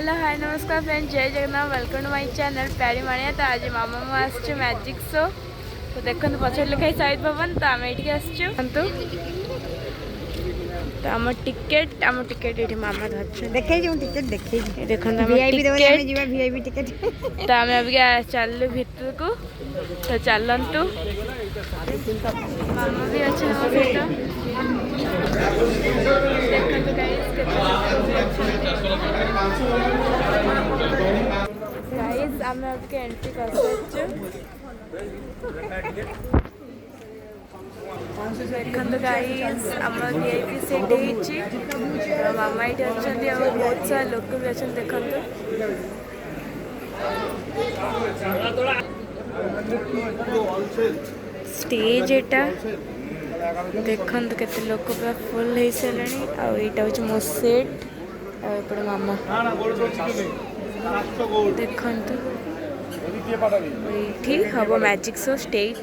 Hello hi नमस्कार friends, जय Jagannath, welcome to my channel प्यारी माणिया। तो आज मामा मु आसछु मैजिक शो। तो देखो पछर लिखाई शहीद भवन। तो आम ये आसछु तो आम टिकेट ये मामा धर देखे टिकेट देखे देखो वीआईपी देबे जीवा वीआईपी टिकेट। तो आम अभी चलु भितर को। तो चलतु मामा भी अच्छे सहित देखो गाइस आम अभी एंट्री कर देखो गाइस आम वीआईपी सीट है। मामा ये अच्छा बहुत सारा लोक भी अच्छा देखो स्टेज एटा देखो केते लोक पूरा फुल हो सारे। आईटा हूँ मो सेट आपड़े मामा देखु ये हम मैजिक शो स्टेज।